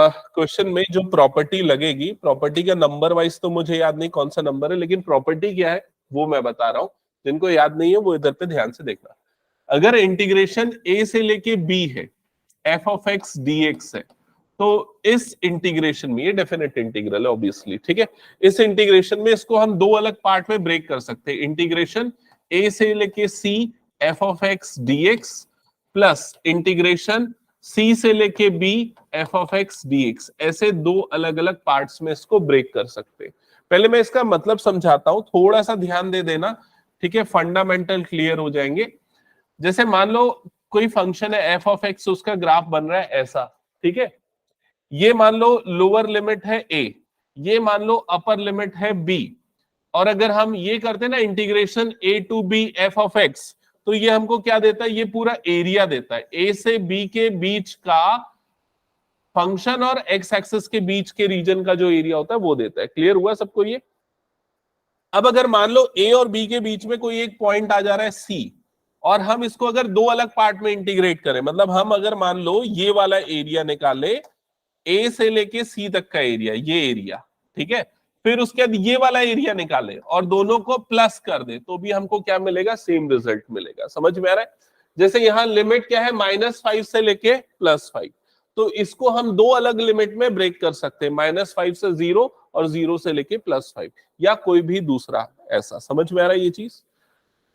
Question में जो property लगेगी, प्रॉपर्टी का नंबर वाइज तो मुझे याद नहीं कौन सा नंबर है, लेकिन प्रॉपर्टी क्या है वो मैं बता रहा हूं। जिनको याद नहीं है वो इधर पे ध्यान से देखना। अगर इंटीग्रेशन ए से लेके बी है, F of X D x है, तो इस इंटीग्रेशन में, ये डेफिनेट इंटीग्रल है ऑब्वियसली, ठीक है, इस इंटीग्रेशन में इसको हम दो अलग पार्ट में ब्रेक कर सकते हैं। इंटीग्रेशन ए से लेके C F of X D X plus integration C से लेके B F of X D X, ऐसे दो अलग अलग पार्ट्स में इसको ब्रेक कर सकते हैं। पहले मैं इसका मतलब समझाता हूं, थोड़ा सा ध्यान दे देना, ठीक है, फंडामेंटल क्लियर हो जाएंगे। जैसे मान लो कोई फंक्शन है एफ ऑफ एक्स, उसका ग्राफ बन रहा है ऐसा, ठीक है, ये मान लो लोअर लिमिट है ए, ये मान लो अपर लिमिट है बी, और अगर हम ये करते हैं ना integration A to B F of X, तो ये हमको क्या देता है, ये पूरा एरिया देता है, ए से बी के बीच का फंक्शन और एक्स एक्सिस के बीच के रीजन का जो एरिया होता है वो देता है। क्लियर हुआ सबको ये? अब अगर मान लो ए और बी के बीच में कोई एक पॉइंट आ जा रहा है सी, और हम इसको अगर दो अलग पार्ट में इंटीग्रेट करें, मतलब हम अगर मान लो ये वाला एरिया निकाले, ए से लेके सी तक का एरिया, ये एरिया, ठीक है, फिर उसके बाद ये वाला एरिया निकाले और दोनों को प्लस कर दे, तो भी हमको क्या मिलेगा, सेम रिजल्ट मिलेगा। समझ में आ रहा है? जैसे यहां लिमिट क्या है, -5 से लेके +5, तो इसको हम दो अलग लिमिट में ब्रेक कर सकते हैं, -5 से 0 और 0 से लेके +5, या कोई भी दूसरा ऐसा। समझ में आ रहा है ये चीज?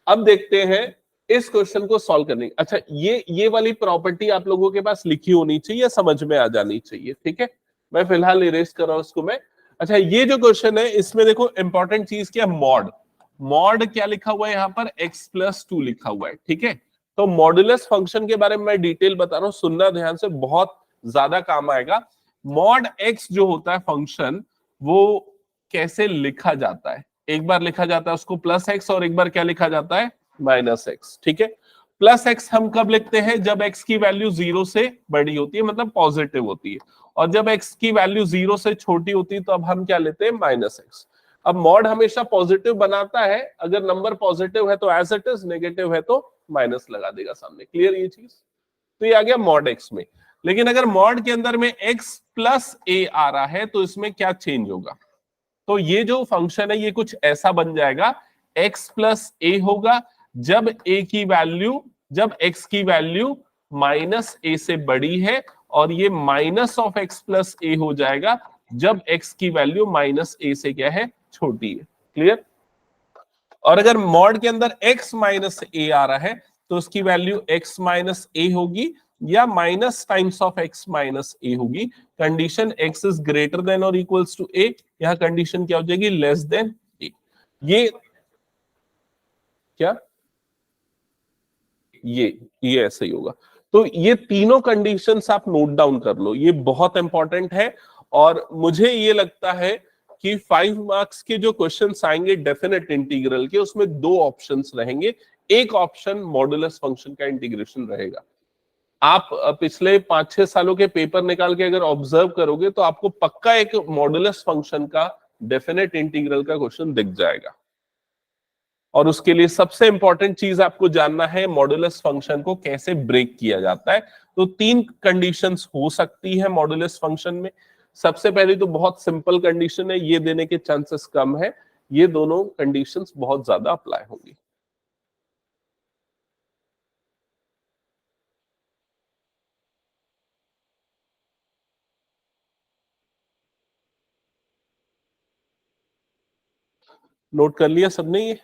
अब देखते हैं इस क्वेश्चन को सॉल्व करने। अच्छा, ये वाली प्रॉपर्टी आप लोगों के पास लिखी होनी चाहिए, समझ में आ जानी चाहिए, ठीक है, मैं फिलहाल इरेज कर रहा हूं इसको मैं। अच्छा, ये जो क्वेश्चन है इसमें देखो इंपॉर्टेंट चीज क्या, मॉड। मॉड क्या लिखा हुआ है यहाँ पर, x+2 लिखा हुआ है, ठीक है। तो मॉडुलस फंक्शन के बारे में मैं डिटेल बता रहा हूँ, सुनना ध्यान से, बहुत ज्यादा काम आएगा। मॉड x जो होता है फंक्शन, वो कैसे लिखा जाता है, एक बार लिखा जाता है उसको +x, और एक बार क्या लिखा जाता है, -x, ठीक है। +x हम कब लिखते हैं, जब x की वैल्यू 0 से बड़ी होती है, मतलब पॉजिटिव होती है, और जब x की वैल्यू 0 से छोटी होती है तो अब हम क्या लेते हैं, -x। अब मॉड हमेशा पॉजिटिव बनाता है, अगर नंबर पॉजिटिव है तो एज इट इज, नेगेटिव है तो माइनस लगा देगा सामने। क्लियर ये चीज? तो ये आ गया मॉड x में। लेकिन अगर मॉड के अंदर में x+a आ रहा है तो इसमें क्या चेंज होगा, तो ये जो फंक्शन है ये कुछ ऐसा बन जाएगा, x+a होगा जब x की वैल्यू -a से बड़ी है, और ये -(x+a) हो जाएगा जब x की वैल्यू -a से क्या है, छोटी है। क्लियर? और अगर मॉड के अंदर x-a आ रहा है तो उसकी वैल्यू x-a होगी, या (x-a) होगी। Condition x is greater than और इक्वल्स टू a, यहां कंडीशन क्या हो जाएगी, लेस देन a। ये क्या, ये ऐसे ही होगा। तो ये तीनों कंडीशंस आप नोट डाउन कर लो, ये बहुत इंपॉर्टेंट है। और मुझे ये लगता है कि 5 मार्क्स के जो क्वेश्चंस आएंगे डेफिनेट इंटीग्रल के, उसमें दो ऑप्शंस रहेंगे। एक ऑप्शन मॉडुलस फंक्शन का इंटीग्रेशन रहेगा। आप पिछले 5-6 सालों के पेपर निकाल के अगर ऑब्जर्व करोगे तो आपको पक्का एक मॉडुलस फंक्शन का डेफिनेट इंटीग्रल का क्वेश्चन दिख जाएगा। और उसके लिए सबसे इंपॉर्टेंट चीज आपको जानना है, मॉडुलस फंक्शन को कैसे ब्रेक किया जाता है। तो 3 कंडीशंस हो सकती है मॉडुलस फंक्शन में। सबसे पहले तो बहुत सिंपल कंडीशन है, ये देने के चांसेस कम है, ये दोनों कंडीशंस बहुत ज्यादा अप्लाई होंगी। नोट कर लिया सबने ये?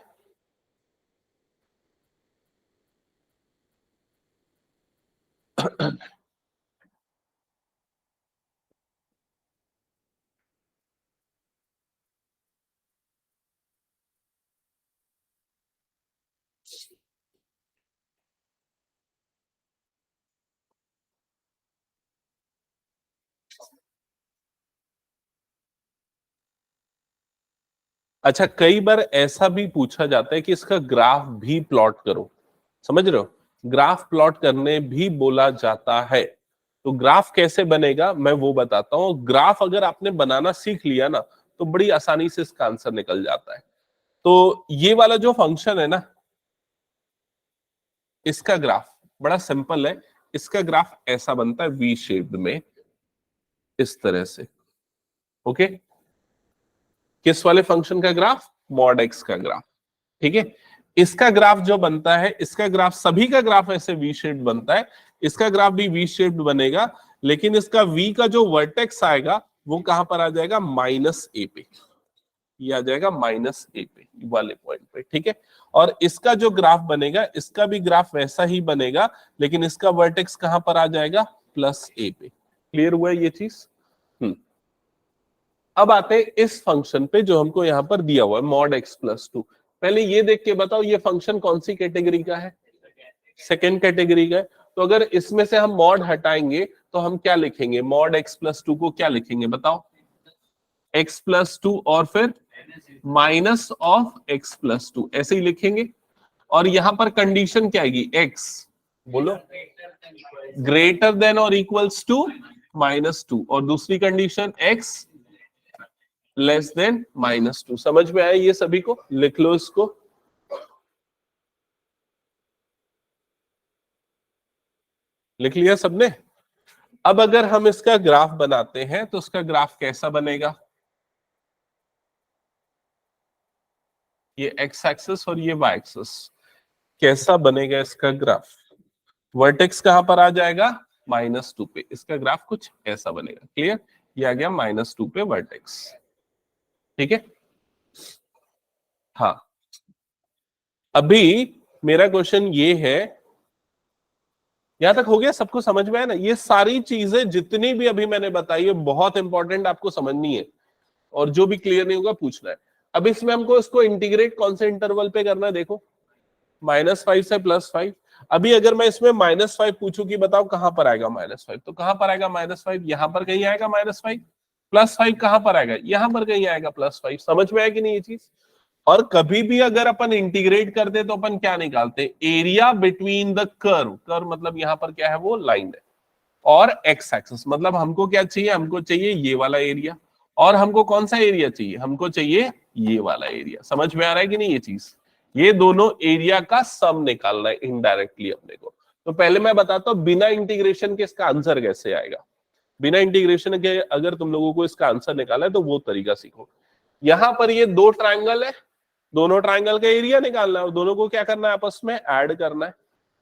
अच्छा, कई बार ऐसा भी पूछा जाता है कि इसका ग्राफ भी प्लॉट करो। समझ रहे हो? ग्राफ प्लॉट करने भी बोला जाता है। तो ग्राफ कैसे बनेगा मैं वो बताता हूँ। ग्राफ अगर आपने बनाना सीख लिया ना तो बड़ी आसानी से इसका आंसर निकल जाता है। तो ये वाला जो फंक्शन है ना, इसका ग्राफ बड़ा सिंपल है। इसका ग्राफ ऐसा बनता है वी शेप्ड में, इस तरह से। ओके, किस वाले फंक्शन का ग्राफ? मॉड एक्स का ग्राफ। ठीक है, इसका ग्राफ जो बनता है, इसका ग्राफ, सभी का ग्राफ ऐसे वी शेप्ड बनता है, इसका ग्राफ भी वी शेप्ड बनेगा, लेकिन इसका वी का जो वर्टेक्स आएगा वो कहां पर आ जाएगा? माइनस ए पे। ये आ जाएगा माइनस ए पे वाले पॉइंट पे। ठीक है, और इसका जो ग्राफ बनेगा, इसका भी ग्राफ वैसा ही बनेगा, लेकिन इसका वर्टेक्स कहां पर आ जाएगा? प्लस ए पे। क्लियर हुआ ये चीज? अब आते हैं इस फंक्शन पे जो हमको यहां पर दिया हुआ है, मॉड एक्स प्लस टू। पहले ये देख के बताओ ये फंक्शन कौन सी कैटेगरी का है? सेकेंड कैटेगरी का है। तो अगर इसमें से हम मॉड हटाएंगे तो हम क्या लिखेंगे? मॉड एक्स प्लस टू को क्या लिखेंगे बताओ? एक्स प्लस टू और फिर minus of x plus two, ऐसे ही लिखेंगे। और यहां पर कंडीशन क्या आएगी? एक्स, बोलो, ग्रेटर देन और इक्वल्स टू माइनस टू, और दूसरी condition x less than minus two. समझ में आया ये सभी को? लिख लो इसको। लिख लिया सबने? अब अगर हम इसका ग्राफ बनाते हैं तो उसका ग्राफ कैसा बनेगा? ये एक्स एक्सिस और ये वाई एक्सिस, कैसा बनेगा इसका ग्राफ? वर्टेक्स कहां पर आ जाएगा? माइनस टू पे। इसका ग्राफ कुछ ऐसा बनेगा। क्लियर? ये आ गया माइनस टू पे वर्टेक्स। ठीक है, हाँ। अभी मेरा क्वेश्चन ये है, यहां तक हो गया? सबको समझ में आया ना? ये सारी चीजें जितनी भी अभी मैंने बताई है बहुत इंपॉर्टेंट, आपको समझनी है, और जो भी क्लियर नहीं होगा पूछना है। अब इसमें हमको इसको इंटीग्रेट कौन से इंटरवल पे करना है? देखो, -5 से +5। अभी अगर मैं इसमें -5 पूछूं कि बताओ कहां पर आएगा -5, तो कहां पर आएगा -5? यहां पर कहीं आएगा -5। +5 कहां पर आएगा? यहां पर कहीं आएगा +5। समझ में आया कि नहीं ये चीज? और कभी भी अगर अपन इंटीग्रेट करते तो अपन क्या निकालते? Area between the curve. Curve मतलब यहां पर क्या है? वो लाइन है। और एक्स एक्सिस मतलब हमको क्या चाहिए? हमको चाहिए ये वाला एरिया। और हमको कौन सा एरिया चाहिए? हमको चाहिए ये वाला एरिया। समझ में आ रहा है कि नहीं ये चीज? ये दोनों एरिया का सम निकालना है इनडायरेक्टली अपने को। तो पहले मैं बताता हूं बिना इंटीग्रेशन के इसका आंसर कैसे आएगा। बिना इंटीग्रेशन के अगर तुम लोगों को इसका आंसर निकाला है तो वो तरीका सीखो। यहां पर ये दो ट्रायंगल है, दोनों ट्रायंगल का एरिया निकालना है और दोनों को क्या करना है? आपस में ऐड करना है।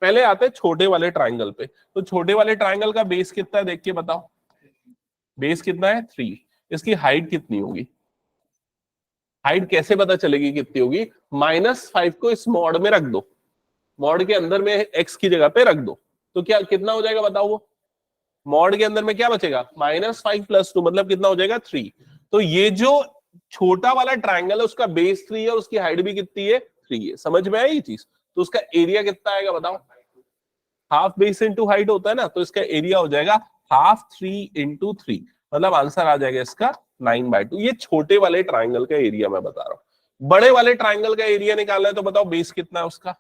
पहले आते हैं छोटे वाले ट्रायंगल पे। तो छोटे वाले ट्रायंगल का बेस कितना है देख के बताओ? बेस कितना है? 3। इसकी हाइट कितनी होगी? हाइट कैसे पता चलेगी कितनी होगी? -5 को इस मॉड में रख दो, मॉड के अंदर में एक्स की जगह पे रख दो, तो क्या कितना हो जाएगा बताओ? वो मॉड के अंदर में क्या बचेगा? -5 + 2 मतलब कितना हो जाएगा? 3। तो ये जो छोटा वाला ट्रायंगल है उसका बेस 3 है और उसकी हाइट भी कितनी है? 3 है। समझ में आई ये चीज? तो उसका एरिया कितना आएगा बताओ? हाफ बेस इंटू हाइट होता है ना, तो इसका एरिया हो जाएगा हाफ 3 × 3, मतलब आंसर आ जाएगा इसका 9/2। ये छोटे वाले ट्राइंगल का एरिया मैं बता रहा हूं। बड़े वाले ट्राइंगल का एरिया निकालना है तो बताओ बेस कितना है उसका?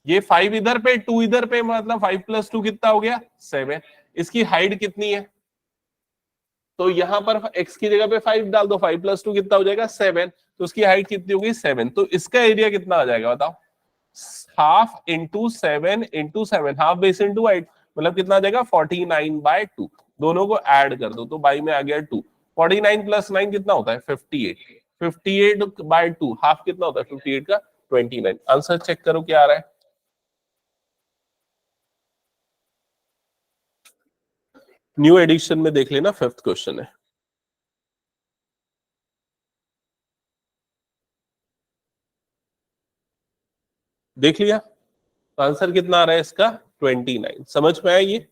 ये 5 इधर पे 2 इधर पे, मतलब 5 + 2 कितना हो गया? 7। इसकी हाइट कितनी है? तो यहां पर x की जगह पे 5 डाल दो, 5 + 2 कितना हो जाएगा? 7। तो उसकी हाइट कितनी होगी? 7। तो इसका एरिया कितना आ जाएगा बताओ? Half into 7 × 7, half base into height, मतलब कितना आ जाएगा? 49/2। दोनों को ऐड कर दो तो बाई में आ गया 2। 49 + 9 कितना होता है? 58। 58/2 हाफ कितना होता है 58 का? 29। आंसर चेक करो क्या आ रहा है। न्यू एडिशन में देख लेना, 5th क्वेश्चन है। देख लिया? तो आंसर कितना आ रहा है इसका? 29। समझ में आया ये?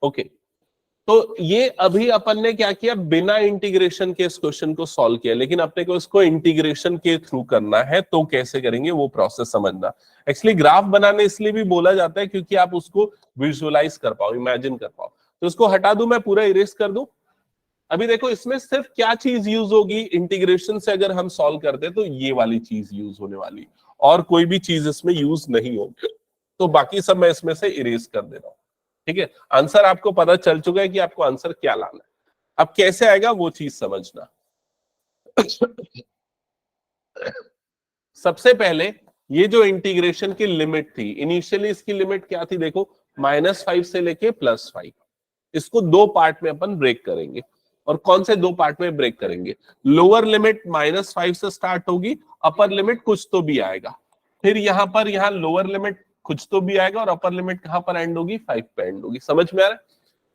ओके, तो ये अभी अपन ने क्या किया? बिना इंटीग्रेशन के इस क्वेश्चन को सॉल्व किया, लेकिन अपने को इसको इंटीग्रेशन के थ्रू करना है, तो कैसे करेंगे वो प्रोसेस समझना। एक्चुअली ग्राफ बनाने इसलिए भी बोला जाता है क्योंकि आप उसको विजुअलाइज कर पाओ, इमेजिन कर पाओ। तो इसको हटा दूं मैं, पूरा इरेज कर दूं? अभी देखो इसमें सिर्फ क्या चीज यूज होगी इंटीग्रेशन से? अगर हम सॉल्व करते तो ये वाली चीज यूज होने वाली, और कोई भी चीज इसमें यूज नहीं होगी। तो बाकी सब मैं इसमें से इरेज कर दे रहा हूं। ठीक है, आंसर आपको पता चल चुका है कि आपको आंसर क्या लाना है। अब कैसे आएगा वो चीज समझना। सबसे पहले ये जो इंटीग्रेशन की लिमिट थी, इनिशियली इसकी लिमिट क्या थी? देखो, -5 से लेके +5। इसको दो पार्ट में अपन ब्रेक करेंगे। और कौन से दो पार्ट में ब्रेक करेंगे? लोअर लिमिट -5 से स्टार्ट होगी, अपर लिमिट कुछ तो भी आएगा, फिर यहाँ पर यहाँ लोअर लिमिट कुछ तो भी आएगा, और अपर लिमिट कहां पर एंड होगी? 5 पे एंड होगी। समझ में आ रहा है?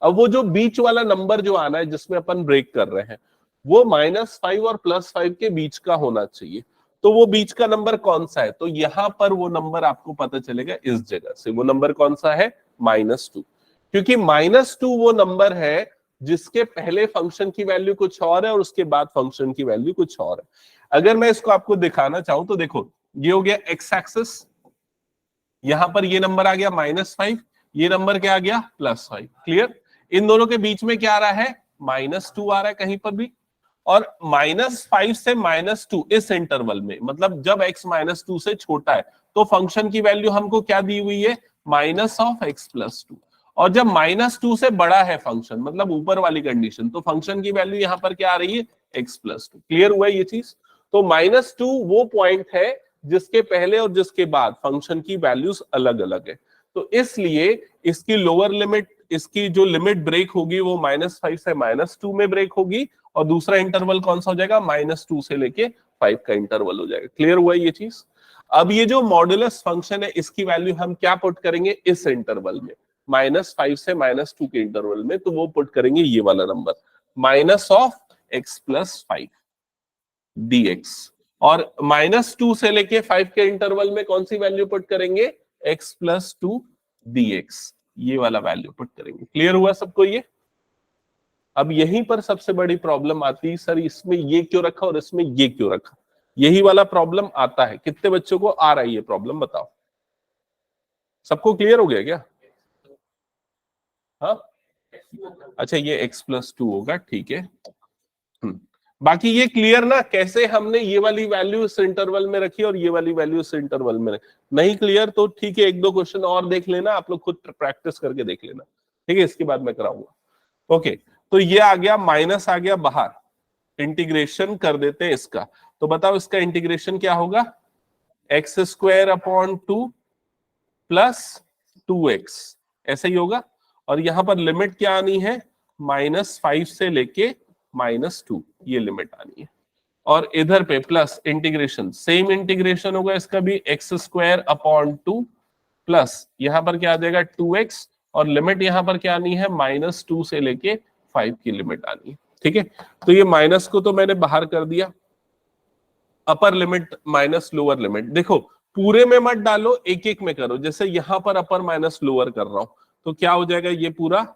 अब वो जो बीच वाला नंबर जो आना है जिसमें अपन ब्रेक कर रहे हैं, वो -5 और +5 के बीच का होना चाहिए। तो वो बीच का नंबर कौन सा है? तो यहां पर वो नंबर आपको पता चलेगा इस जगह से। वो नंबर कौन सा है? -2, क्योंकि -2 वो नंबर है जिसके पहले फंक्शन की वैल्यू कुछ और है और उसके बाद फंक्शन की वैल्यू कुछ और है। अगर मैं इसको आपको दिखाना चाहूं तो देखो, ये हो गया एक्स एक्सिस, यहां पर ये नंबर आ गया -5, ये नंबर क्या आ गया? +5। क्लियर? इन दोनों के बीच में क्या आ रहा है? -2 आ रहा है कहीं पर भी। और -5 से -2 इस इंटरवल में, मतलब जब x -2 से छोटा है, तो फंक्शन की वैल्यू हमको क्या दी हुई है? -(x+2). और जब -2 से बड़ा है फंक्शन, मतलब ऊपर वाली कंडीशन, तो फंक्शन की वैल्यू यहां पर क्या आ रही है? x+2। क्लियर हुआ ये चीज? तो -2 वो पॉइंट है जिसके पहले और जिसके बाद फंक्शन की वैल्यूज अलग अलग है। तो इसलिए इसकी लोअर लिमिट, इसकी जो लिमिट ब्रेक होगी वो -5 से -2 में ब्रेक होगी, और दूसरा इंटरवल कौन सा हो जाएगा? -2 से लेके 5 का इंटरवल हो जाएगा। क्लियर हुआ ये चीज? अब ये जो मॉडुलस फंक्शन है, इसकी वैल्यू हम क्या पुट करेंगे इस इंटरवल में? -5 से -2 के इंटरवल में, तो वो पुट करेंगे ये वाला नंबर, -(x+5) dx। और -2 से लेके 5 के इंटरवल में कौन सी वैल्यू पुट करेंगे? x+2 dx, ये वाला वैल्यू पुट करेंगे। क्लियर हुआ सबको ये? अब यहीं पर सबसे बड़ी प्रॉब्लम आती है, सर इसमें ये क्यों रखा और इसमें ये क्यों रखा? यही वाला प्रॉब्लम आता है। कितने बच्चों को आ रहा है ये प्रॉब्लम, बताओ? सबको क्लियर हो गया क्या? हाँ, अच्छा, ये x+2 होगा, ठीक है। बाकी ये क्लियर ना, कैसे हमने ये वाली वैल्यू इस इंटरवल में रखी और ये वाली वैल्यू इस इंटरवल में रखी? नहीं क्लियर तो ठीक है, एक दो क्वेश्चन और देख लेना, आप लोग खुद प्रैक्टिस करके देख लेना, ठीक है? इसके बाद मैं कराऊंगा। ओके, तो ये आ गया, माइनस आ गया बाहर, इंटीग्रेशन कर देते हैं इसका। तो बताओ इसका इंटीग्रेशन क्या होगा? x² + 2x, ऐसा ही होगा। और यहां पर लिमिट क्या आनी है? -5 से लेके -2, ये लिमिट आनी है। और इधर पे प्लस इंटीग्रेशन, सेम इंटीग्रेशन होगा इसका भी, x² प्लस यहां पर क्या आ जाएगा? 2x, और लिमिट यहां पर क्या आनी है? -2 से लेके 5 की लिमिट आनी है। ठीक है, तो ये माइनस को तो मैंने बाहर कर दिया, upper limit minus lower limit. देखो, पूरे में मत डालो, एक एक में करो। जैसे यहां पर अपर माइनस लोअर कर रहा हूं, तो क्या हो जाएगा? ये पूरा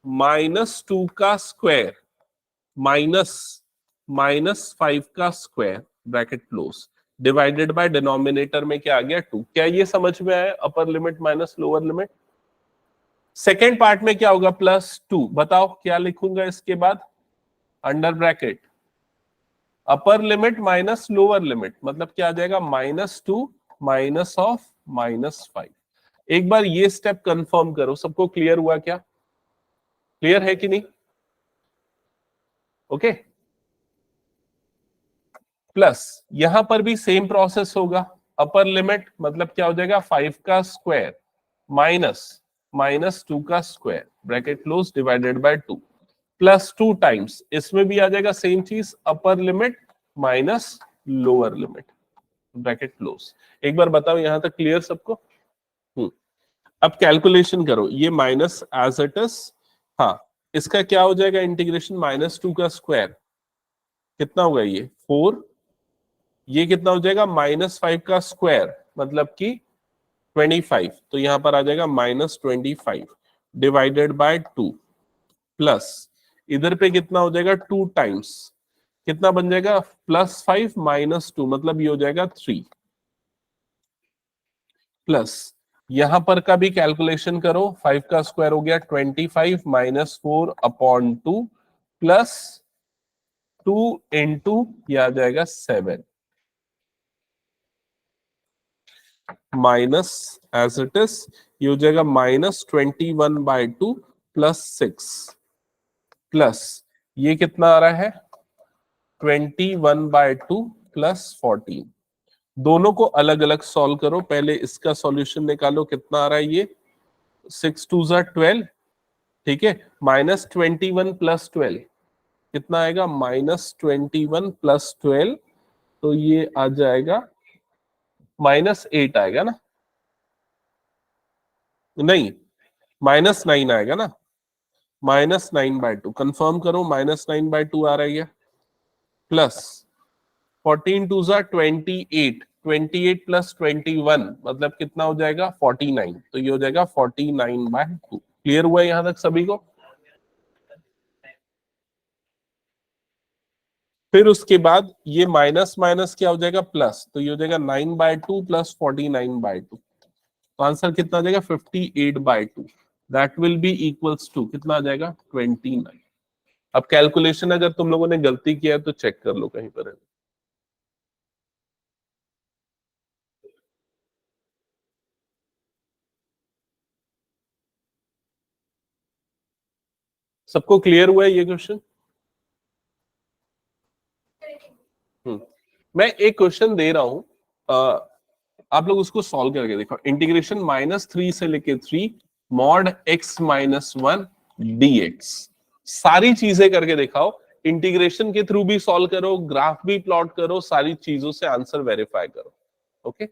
-2 का स्क्वायर -5 का square bracket close, divided by denominator में क्या आ गया? 2। क्या ये समझ में आया? Upper limit minus lower limit. Second part में क्या होगा? +2। बताओ क्या लिखूंगा इसके बाद? Under bracket upper limit minus lower limit, मतलब क्या आ जाएगा? -2 -(-5). एक बार ये स्टेप कंफर्म करो, सबको क्लियर हुआ क्या? क्लियर है कि नहीं? ओके, प्लस यहां पर भी सेम प्रोसेस होगा। अपर लिमिट मतलब क्या हो जाएगा? 5 का स्क्वायर माइनस 2 का square bracket close divided by 2 +2 times, इसमें भी आ जाएगा सेम चीज, upper limit minus lower limit bracket close. एक बार बताओ यहां तक क्लियर सबको? अब कैलकुलेशन करो, ये माइनस एज इट इज, हाँ, इसका क्या हो जाएगा? इंटीग्रेशन -2 का स्क्वायर कितना होगा? ये 4, ये कितना हो जाएगा? -5 का स्क्वायर मतलब कि 25, तो यहां पर आ जाएगा -25 डिवाइडेड बाय 2 प्लस इधर पे कितना हो जाएगा? 2 टाइम्स, कितना बन जाएगा? +5 -2, मतलब ये हो जाएगा 3, प्लस यहां पर का भी कैलकुलेशन करो। 5 का स्क्वायर हो गया 25 -4/2 प्लस 2 इंटू ये आ जाएगा 7 माइनस एज इट इज, ये हो जाएगा -21/2 प्लस 6 प्लस ये कितना आ रहा है? 21/2 प्लस 14। दोनों को अलग अलग सॉल्व करो। पहले इसका सॉल्यूशन निकालो, कितना आ रहा है? ये 6 2 ज़ा 12, ठीक है, -21 + 12 कितना आएगा? -21 + 12, तो ये आ जाएगा -8 आएगा ना? नहीं, -9 आएगा ना? -9/2 कंफर्म करो, -9/2 आ रही है, प्लस 14 टू ज़ा 28, 28 + 21 मतलब कितना हो जाएगा? 49, तो ये हो जाएगा 49/2। क्लियर हुआ यहां तक सभी को? फिर उसके बाद ये माइनस माइनस क्या हो जाएगा? प्लस, तो ये हो जाएगा 9/2 + 49/2, तो आंसर कितना आ जाएगा? 58/2। That will be equals to कितना आ जाएगा? 29। अब कैलकुलेशन अगर तुम लोगों ने गलती किया है तो चेक कर लो कहीं पर है। सबको क्लियर हुआ है ये क्वेश्चन? मैं एक क्वेश्चन दे रहा हूं, आप लोग उसको सॉल्व करके देखो। इंटीग्रेशन -3 से लेके 3 मॉड x-1 dx, सारी चीजें करके दिखाओ। इंटीग्रेशन के थ्रू भी सॉल्व करो, ग्राफ भी प्लॉट करो, सारी चीजों से आंसर वेरीफाई करो। ओके,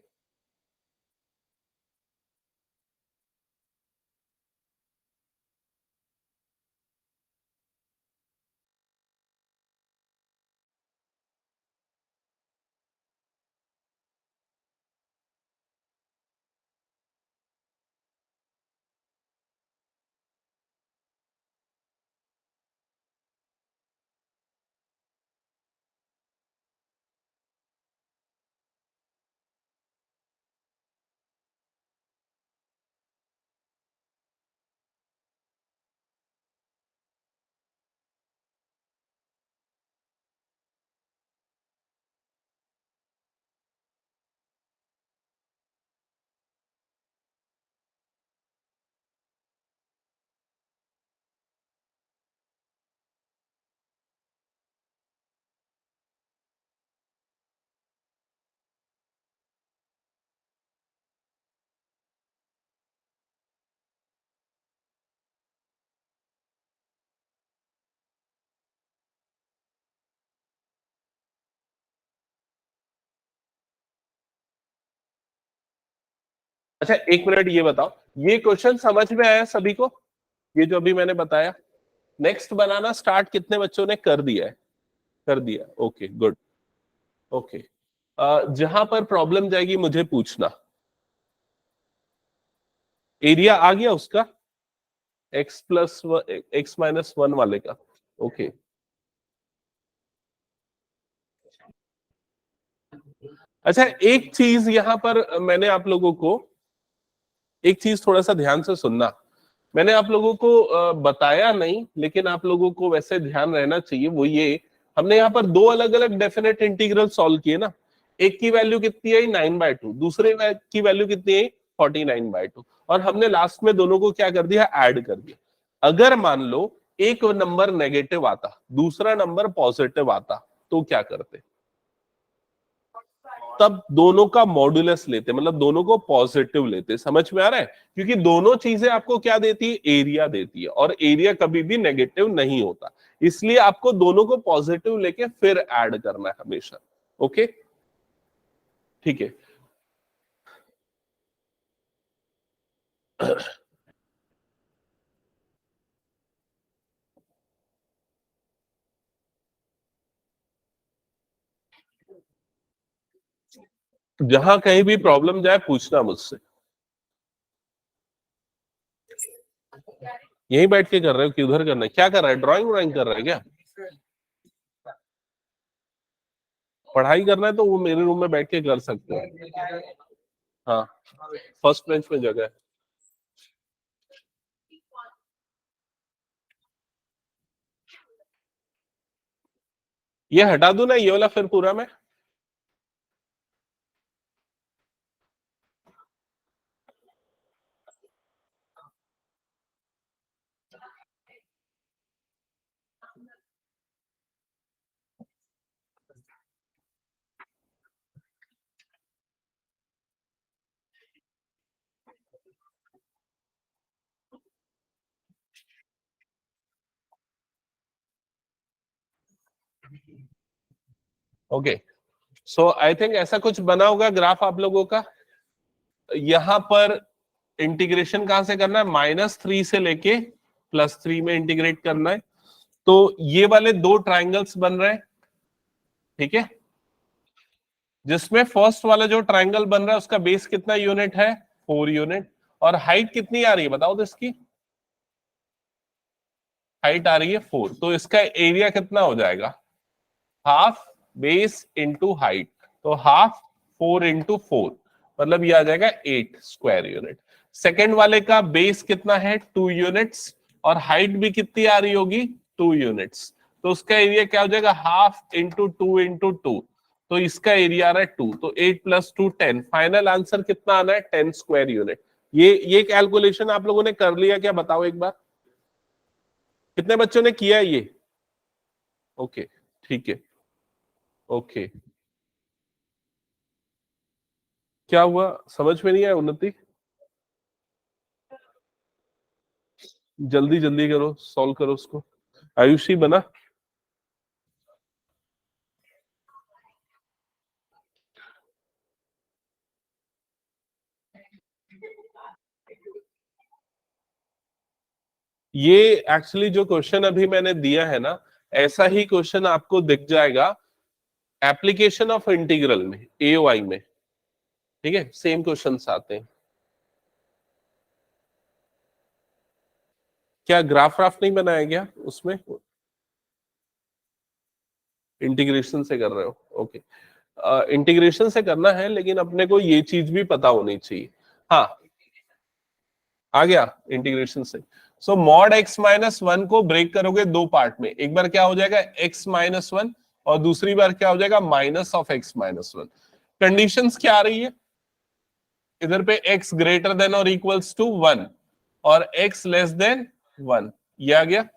अच्छा एक मिनट ये बताओ, ये क्वेश्चन समझ में आया सभी को? ये जो अभी मैंने बताया, नेक्स्ट बनाना स्टार्ट कितने बच्चों ने कर दिया है? कर दिया, ओके गुड। ओके, जहां पर प्रॉब्लम जाएगी मुझे पूछना। एरिया आ गया उसका, x+1 वाले का? ओके, अच्छा एक चीज यहां पर मैंने आप लोगों को, एक चीज थोड़ा सा ध्यान से सुनना। मैंने आप लोगों को बताया नहीं, लेकिन आप लोगों को वैसे ध्यान रहना चाहिए, वो ये, हमने यहाँ पर दो अलग अलग डेफिनेट इंटीग्रल सॉल्व किए ना। एक की वैल्यू कितनी आई? 9/2, दूसरे की वैल्यू कितनी आई? 49/2, और हमने लास्ट में दोनों को क्या कर दिया? ऐड कर दिया। अगर मान लो एक नंबर नेगेटिव आता, दूसरा नंबर पॉजिटिव आता, तो क्या करते? तब दोनों का मॉडुलस लेते, मतलब दोनों को पॉजिटिव लेते। समझ में आ रहा है? क्योंकि दोनों चीजें आपको क्या देती है? एरिया देती है, और एरिया कभी भी नेगेटिव नहीं होता, इसलिए आपको दोनों को पॉजिटिव लेके फिर ऐड करना है हमेशा। ओके, ठीक है। जहां कहीं भी प्रॉब्लम जाए पूछना मुझसे। यहीं बैठ के कर रहे हो कि उधर करना है? क्या कर रहा है? ड्राइंग व्राइंग कर रहा है क्या? पढ़ाई करना है तो वो मेरे रूम में बैठ के कर सकते हो। हाँ, फर्स्ट बेंच में जगह है। ये हटा दूं ना ये वाला फिर पूरा मैं? ओके, सो आई थिंक ऐसा कुछ बना होगा ग्राफ आप लोगों का। यहां पर इंटीग्रेशन कहां से करना है, -3 से लेके +3 में इंटीग्रेट करना है। तो ये वाले दो ट्राइंगल्स बन रहे हैं, ठीक है, जिसमें फर्स्ट वाला जो ट्राइंगल बन रहा है उसका बेस कितना यूनिट है, 4 यूनिट, और हाइट कितनी आ रही है बताओ तो, इसकी हाइट आ रही है 4, तो इसका एरिया कितना हो जाएगा, हाफ बेस इंटू हाइट, तो हाफ 4 इंटू 4, मतलब ये आ जाएगा 8 स्क्वायर यूनिट। सेकेंड वाले का बेस कितना है, 2 यूनिट्स, और हाइट भी कितनी आ रही होगी, 2 यूनिट्स, तो उसका एरिया क्या हो जाएगा, हाफ इंटू 2 इंटू 2, तो इसका एरिया आ रहा है 2, तो 8 + 2 10, फाइनल आंसर कितना आना है, 10 स्क्वायर यूनिट। ये कैलकुलेशन आप लोगों ने कर लिया क्या, बताओ एक बार, कितने बच्चों ने किया ये? ओके, ठीक है, ओके, क्या हुआ समझ में नहीं आया उन्नति? जल्दी जल्दी करो, सॉल्व करो उसको। आयुषी बना? ये एक्चुअली जो क्वेश्चन अभी मैंने दिया है ना, ऐसा ही क्वेश्चन आपको दिख जाएगा एप्लीकेशन ऑफ इंटीग्रल में, एओआई में, ठीक है, सेम क्वेश्चंस आते हैं। क्या ग्राफ राफ नहीं बनाया गया उसमें, इंटीग्रेशन से कर रहे हो? ओके, इंटीग्रेशन से करना है, लेकिन अपने को ये चीज भी पता होनी चाहिए। हाँ, आ गया इंटीग्रेशन से। सो मॉड x-1 को ब्रेक करोगे दो पार्ट में, एक बार क्या हो जाएगा x-1, और दूसरी बार क्या हो जाएगा माइनस ऑफ x-1। कंडीशंस क्या आ रही है इधर पे, x ग्रेटर देन और इक्वल्स टू 1 और x लेस देन 1, ये आ गया।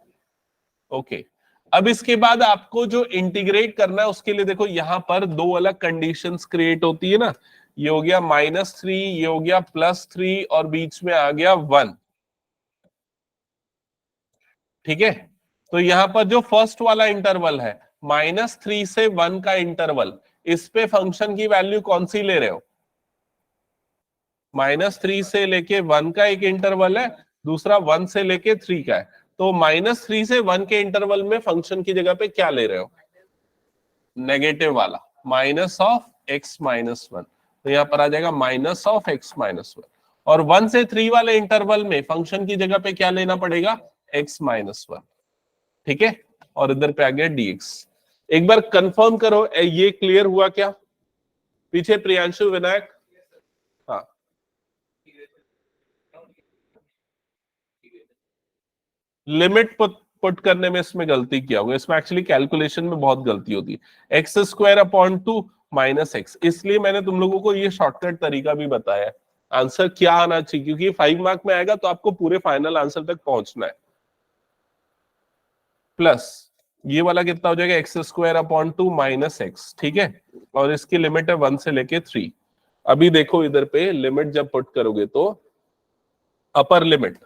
ओके, अब इसके बाद आपको जो इंटीग्रेट करना है उसके लिए देखो यहां पर दो अलग कंडीशंस क्रिएट होती है ना, ये हो गया -3, ये हो गया +3, और बीच में आ गया 1, ठीक है। तो यहां पर जो फर्स्ट वाला इंटरवल है, -3 से 1 का इंटरवल, इस पे फंक्शन की वैल्यू कौन सी ले रहे हो, -3 से लेके 1 का एक इंटरवल है, दूसरा 1 से लेके 3 का है, तो -3 से 1 के इंटरवल में फंक्शन की जगह पे क्या ले रहे हो, नेगेटिव वाला, -(x-1), तो यहां पर आ जाएगा -(x-1), और 1 से 3 वाले इंटरवल में फंक्शन की जगह पे क्या लेना पड़ेगा, x-1, ठीक है, और इधर पे आ गया dx। एक बार कंफर्म करो ये क्लियर हुआ क्या, पीछे प्रियांशु विनायक? हाँ, लिमिट पुट करने में इसमें गलती किया होगा, इसमें एक्चुअली कैलकुलेशन में बहुत गलती होती है, x² - x, इसलिए मैंने तुम लोगों को ये शॉर्टकट तरीका भी बताया, आंसर क्या आना चाहिए, क्योंकि 5 मार्क में आएगा तो आपको पूरे फाइनल आंसर तक पहुंचना है। प्लस ये वाला कितना हो जाएगा, x² - x, ठीक है, और इसकी लिमिट है 1 से लेके 3। अभी देखो इधर पे लिमिट जब पुट करोगे तो अपर लिमिट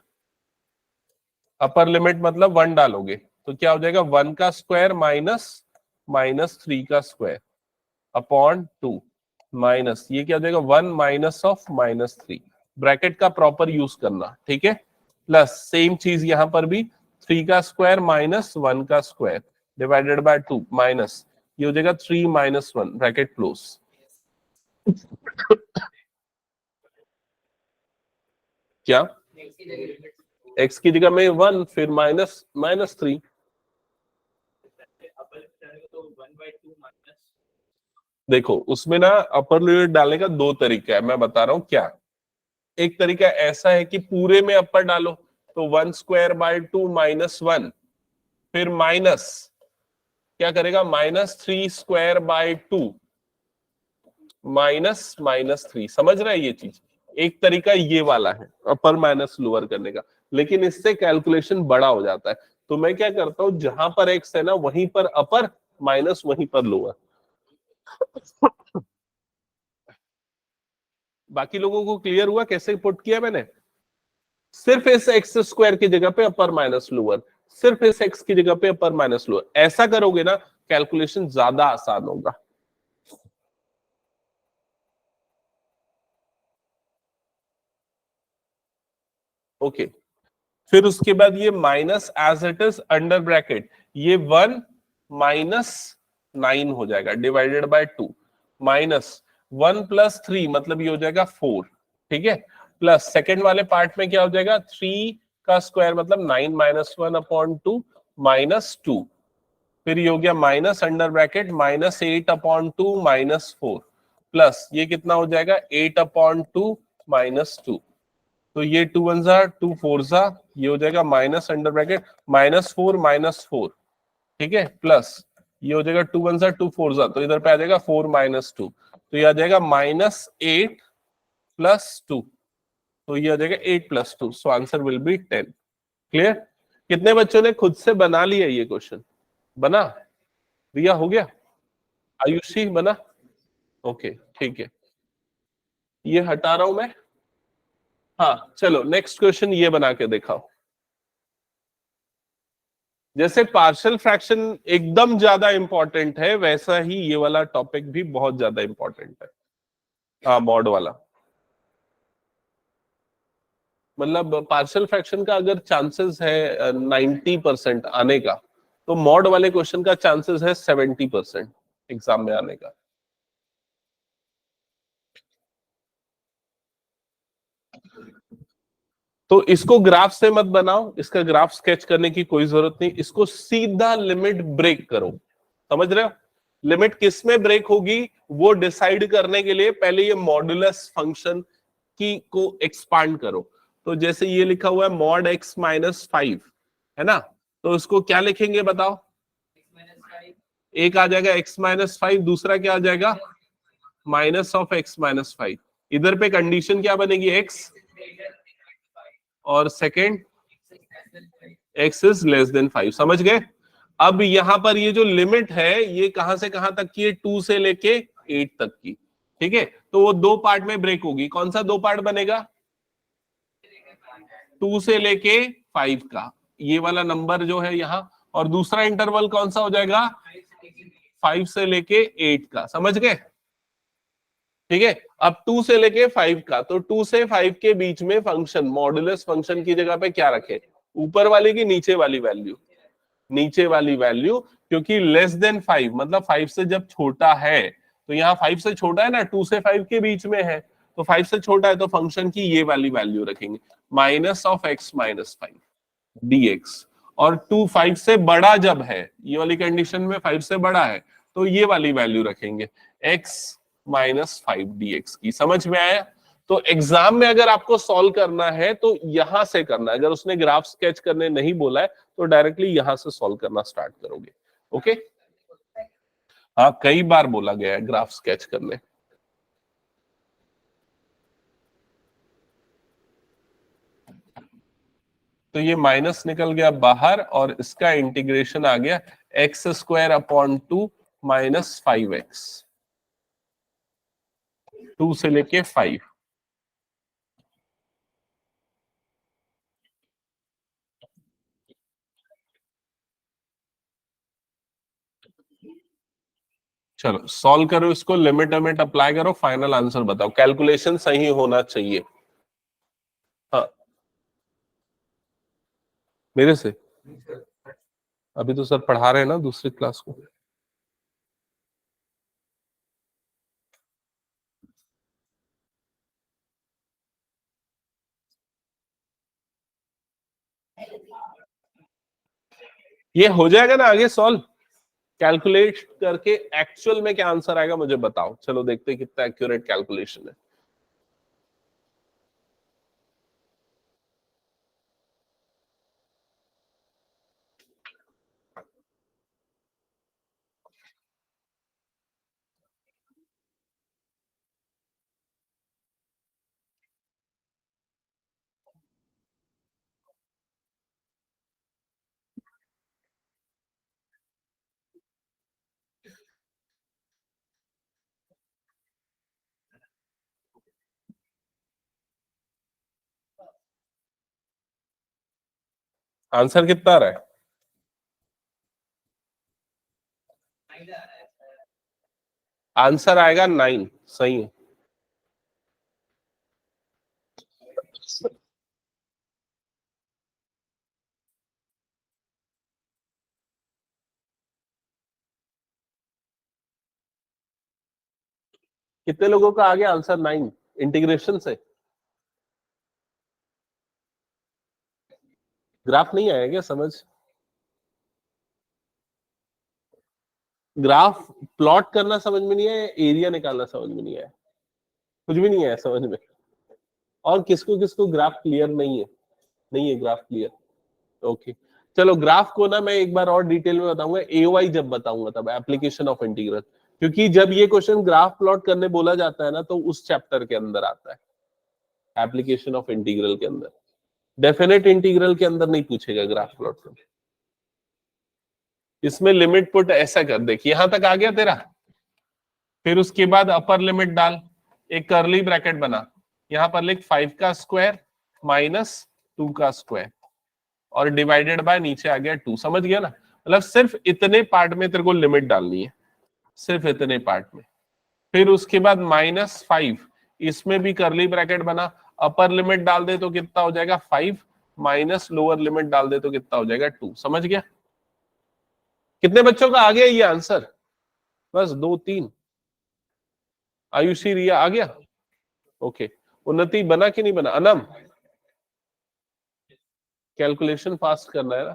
मतलब 1 डालोगे तो क्या हो जाएगा, 1 का स्क्वायर -3 का स्क्वायर अपॉन 2, माइनस ये क्या हो जाएगा, 1 माइनस ऑफ -3, ब्रैकेट का प्रॉपर यूज करना, ठीक है, प्लस सेम चीज यहां पर भी 3 का स्क्वायर -1 का स्क्वायर डिवाइडेड बाय 2, माइनस ये हो जाएगा 3 - 1, ब्रैकेट क्लोज। क्या x की जगह में 1, फिर -3, देखो उसमें ना अपर लिमिट डालने का दो तरीका है, मैं बता रहा हूं क्या। एक तरीका ऐसा है कि पूरे में अपर डालो, तो 1²/2 - 1, फिर माइनस क्या करेगा, -3²/2 -3, समझ रहा है ये चीज। एक तरीका ये वाला है अपर माइनस लोअर करने का, लेकिन इससे कैलकुलेशन बड़ा हो जाता है, तो मैं क्या करता हूं, जहां पर एक्स है ना वहीं पर अपर, माइनस वहीं पर लोअर। बाकी लोगों को क्लियर हुआ कैसे पुट किया मैंने, सिर्फ इस x² की जगह पे अपर माइनस लोअर, सिर्फ इस x की जगह पे अपर माइनस लोअर, ऐसा करोगे ना कैलकुलेशन ज्यादा आसान होगा। ओके फिर उसके बाद ये minus as it is under bracket, ये 1 - 9 हो जाएगा डिवाइडेड बाय 2, माइनस 1 + 3 मतलब ये हो जाएगा 4, ठीक है, प्लस सेकेंड वाले पार्ट में क्या हो जाएगा 3 का स्क्वायर मतलब 9 - 1/2 -2, फिर ये हो गया माइनस अंडर ब्रैकेट -8/2 -4, प्लस ये कितना हो जाएगा 8/2 -2, तो ये 2 1 जा 2 4 जा, ये हो जाएगा माइनस अंडर ब्रैकेट -4 -4, ठीक है, प्लस ये हो जाएगा 2 1 जा 2 4 जा, तो इधर पे आ जाएगा 4 -2, तो ये आ जाएगा -8 + 2, तो ये आ जाएगा 8 + 2, so answer will be 10। Clear? कितने बच्चों ने खुद से बना लिया ये क्वेश्चन? बना? रिया हो गया? आयुषी बना? ओके ठीक है, ये हटा रहा हूं मैं। हाँ चलो नेक्स्ट क्वेश्चन ये बना के दिखाओ। जैसे पार्शियल फ्रैक्शन एकदम ज्यादा इंपॉर्टेंट है, वैसा ही ये वाला टॉपिक भी बहुत ज्यादा इंपॉर्टेंट है। हाँ मॉड वाला, मतलब पार्शियल फ्रैक्शन का अगर चांसेस है 90% आने का, तो मॉड वाले क्वेश्चन का चांसेस है 70% एग्जाम में आने का। तो इसको ग्राफ से मत बनाओ, इसका ग्राफ स्केच करने की कोई जरूरत नहीं, इसको सीधा लिमिट ब्रेक करो। समझ रहे हो? लिमिट किस में ब्रेक होगी वो डिसाइड करने के लिए पहले ये मॉडुलस फंक्शन की को एक्सपांड करो। तो जैसे ये लिखा हुआ है मॉड x-5, है ना, तो इसको क्या लिखेंगे बताओ? एक आ जाएगा x-5, दूसरा क्या आ जाएगा -(x-5). इधर पे कंडीशन क्या बनेगी? x, और second x is less than 5। समझ गए? अब यहां पर ये जो लिमिट है ये कहां से कहां तक की है? 2 से लेके 8 तक की, ठीक है, तो वो दो पार्ट में ब्रेक होगी। कौन सा दो पार्ट बनेगा? 2 से लेके 5 का ये वाला नंबर जो है यहाँ, और दूसरा इंटरवल कौन सा हो जाएगा? 5 से लेके 8 का। समझ गए? ठीक है, अब 2 से लेके 5 का, तो 2 से 5 के बीच में फंक्शन मॉडुलस फंक्शन की जगह पे क्या रखे? ऊपर वाली की नीचे वाली वैल्यू? नीचे वाली वैल्यू, क्योंकि लेस देन 5 मतलब 5 से जब छोटा है, तो यहाँ 5 से छोटा है ना, 2 से 5 के बीच में है, तो 5 से छोटा है तो फंक्शन की ये वाली वैल्यू रखेंगे -(x-5) dx। और 2 5 से बड़ा जब है, ये वाली कंडीशन में 5 से बड़ा है, तो ये वाली वैल्यू रखेंगे x-5 dx की। समझ में आया? तो एग्जाम में अगर आपको सॉल्व करना है तो यहां से करना है, अगर उसने ग्राफ स्केच करने नहीं बोला है तो डायरेक्टली यहां से सॉल्व करना स्टार्ट करोगे। ओके, हाँ कई बार बोला गया है ग्राफ स्केच करने। तो ये माइनस निकल गया बाहर और इसका इंटीग्रेशन आ गया x² / 2 - 5x, 2 से लेके 5। चलो सॉल्व करो इसको, लिमिट लिमिट अप्लाई करो, फाइनल आंसर बताओ, कैलकुलेशन सही होना चाहिए। हाँ मेरे से, अभी तो सर पढ़ा रहे हैं ना दूसरी क्लास को। ये हो जाएगा ना आगे सॉल्व, कैलकुलेट करके एक्चुअल में क्या आंसर आएगा मुझे बताओ। चलो देखते हैं कितना एक्यूरेट कैलकुलेशन है। आंसर कितना आ रहा है? आंसर आएगा 9, सही है। कितने लोगों का आ गया आंसर 9 इंटीग्रेशन से? ग्राफ नहीं आया क्या समझ? ग्राफ प्लॉट करना समझ में नहीं आया, एरिया निकालना समझ में नहीं आया, कुछ भी नहीं आया समझ में? और किसको किसको ग्राफ क्लियर नहीं है? नहीं है ग्राफ क्लियर? ओके, चलो ग्राफ को ना मैं एक बार और डिटेल में बताऊंगा, एओआई जब बताऊंगा तब, एप्लीकेशन ऑफ इंटीग्रल। क्योंकि जब ये क्वेश्चन ग्राफ प्लॉट करने बोला जाता है ना, तो उस चैप्टर के अंदर आता है, एप्लीकेशन ऑफ इंटीग्रल के अंदर। डेफिनेट इंटीग्रल के अंदर नहीं पूछेगा ग्राफ प्लॉट करना। इसमें लिमिट पुट ऐसा कर, देखिए यहां तक आ गया तेरा, फिर उसके बाद अपर लिमिट डाल, एक करली ब्रैकेट बना, यहां पर लिख 5 का स्क्वायर माइनस 2 का स्क्वायर और डिवाइडेड बाय नीचे आ गया 2। समझ गया ना? मतलब सिर्फ इतने पार्ट में तेरे को लिमिट डालनी है, सिर्फ इतने पार्ट में। फिर उसके बाद -5, इसमें भी करली ब्रैकेट बना, अपर लिमिट डाल दे तो कितना हो जाएगा 5 माइनस लोअर लिमिट डाल दे तो कितना हो जाएगा 2। समझ गया? कितने बच्चों का आ गया ये आंसर? बस 2 3। आयुषी रिया आ गया? ओके। उन्नति बना कि नहीं बना? अनम कैलकुलेशन फास्ट करना है ना,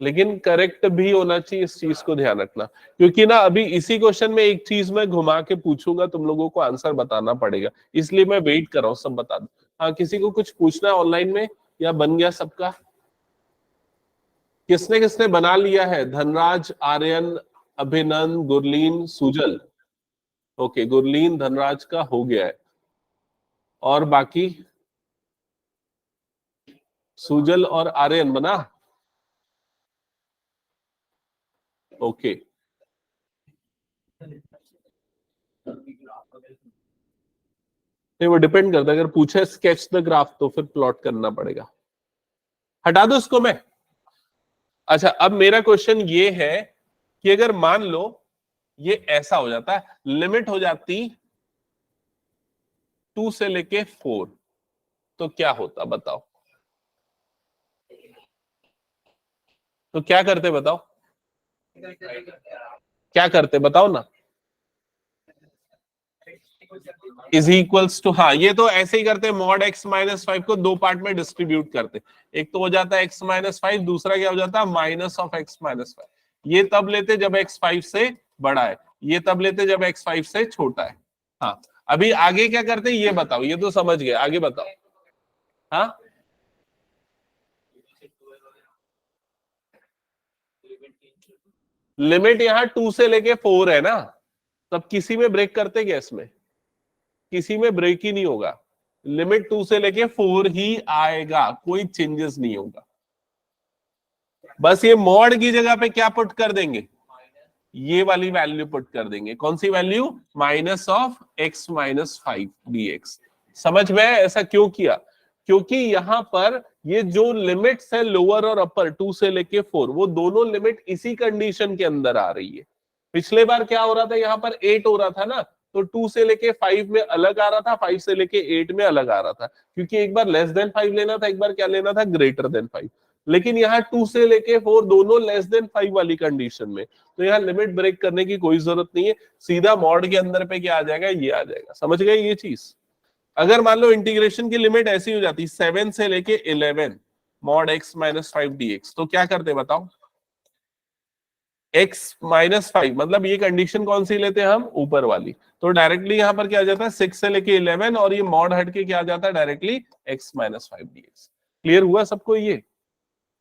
लेकिन करेक्ट भी होना चाहिए, इस चीज को ध्यान रखना। क्योंकि ना अभी इसी क्वेश्चन में एक चीज मैं घुमा के पूछूंगा, तुम लोगों को आंसर बताना पड़ेगा, इसलिए मैं वेट कर रहा हूँ, सब बता दो। हाँ, किसी को कुछ पूछना है ऑनलाइन में या बन गया सबका? किसने किसने बना लिया है? धनराज, आर्यन, अभिनंदन, गुरलीन, सुजल। ओके, गुरलीन धनराज का हो गया है, और बाकी सुजल और आर्यन बना? ओके, नहीं वो डिपेंड करता है, अगर पूछे स्केच द ग्राफ तो फिर प्लॉट करना पड़ेगा। हटा दो उसको मैं। अच्छा, अब मेरा क्वेश्चन ये है कि अगर मान लो ये ऐसा हो जाता, लिमिट हो जाती 2 से लेके 4, तो क्या होता बताओ? तो क्या करते बताओ, क्या करते बताओ ना? इज इक्वल्स टू, हाँ ये तो ऐसे ही करते, मॉड x माइनस 5 को दो पार्ट में डिस्ट्रीब्यूट करते, एक तो हो जाता है x माइनस 5, दूसरा क्या हो जाता है माइनस ऑफ x माइनस 5। ये तब लेते जब x 5 से बड़ा है, ये तब लेते जब x 5 से छोटा है। हाँ, अभी आगे क्या करते ये बताओ, ये तो समझ गए, आगे बताओ। हाँ, लिमिट यहाँ 2 से लेके 4 है ना, तब किसी में ब्रेक करते क्या? इसमें किसी में ब्रेक ही नहीं होगा, लिमिट 2 से लेके 4 ही आएगा, कोई चेंजेस नहीं होगा। बस ये मॉड की जगह पे क्या पुट कर देंगे? ये वाली वैल्यू पुट कर देंगे। कौन सी value? Minus of x minus 5 dx। समझ में ऐसा क्यों किया? क्योंकि यहां पर ये जो लिमिट्स है लोअर और अपर 2 से लेके 4, वो दोनों लिमिट इसी कंडीशन के अंदर आ रही है। पिछले बार क्या हो रहा था, यहां पर 8 हो रहा था ना, तो 2 से लेके 5 में अलग आ रहा था, 5 से लेके 8 में अलग आ रहा था, क्योंकि एक बार लेस देन 5 लेना था, एक बार क्या लेना था, ग्रेटर देन 5। लेकिन यहाँ 2 से लेके 4 दोनों लेस देन 5 वाली कंडीशन में, तो यहाँ लिमिट ब्रेक करने की कोई जरूरत नहीं है, सीधा मॉड के अंदर पे क्या आ जाएगा, ये आ जाएगा। समझ गए ये चीज? अगर मान लो इंटीग्रेशन की लिमिट ऐसी हो जाती 7 से लेके 11 मॉड x माइनस 5 dx, तो क्या करते बताओ? x माइनस 5 मतलब ये कंडीशन कौन सी लेते हैं हम? ऊपर वाली। तो डायरेक्टली यहां पर क्या आ जाता है 6 से लेके 11, और ये मॉड हट के क्या आ जाता है directly x minus 5 dx। Clear हुआ सबको? ये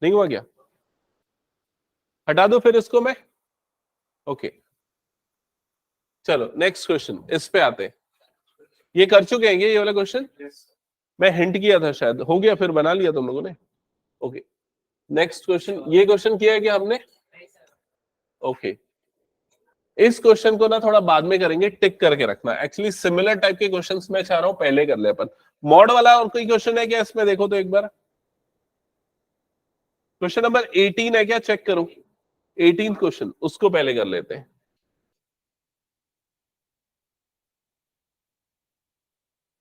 नहीं हुआ क्या? हटा दो फिर इसको मैं। ओके, चलो नेक्स्ट क्वेश्चन, इस पे आते हैं। ये कर चुके हैं ये वाला क्वेश्चन? मैं हिंट किया था शायद, हो गया फिर, बना लिया तुम लोगों ने? Okay, next question. ये क्वेश्चन किया है कि हमने? ओके, इस क्वेश्चन को ना थोड़ा बाद में करेंगे, टिक करके रखना। एक्चुअली सिमिलर टाइप के क्वेश्चंस मैं चाह रहा हूं पहले कर ले अपन। मॉड वाला और कोई क्वेश्चन है क्या इसमें? देखो तो एक बार, क्वेश्चन नंबर 18 है क्या? चेक करो। 18th क्वेश्चन उसको पहले कर लेते हैं।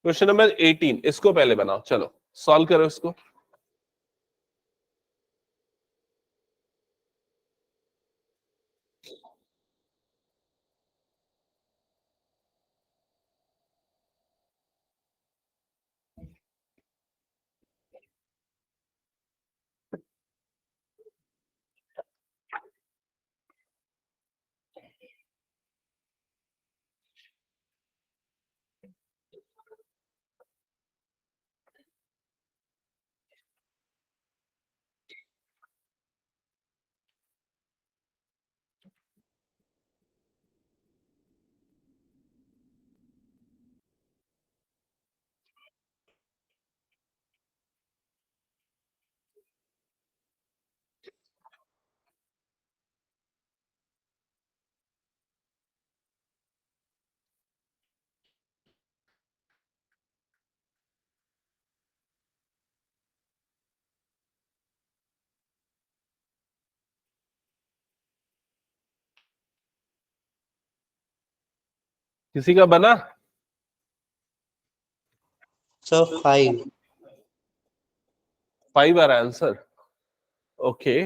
क्वेश्चन नंबर 18 इसको पहले बनाओ, चलो सॉल्व करो इसको। किसी का बना? Sir 5 5 are answer. Okay,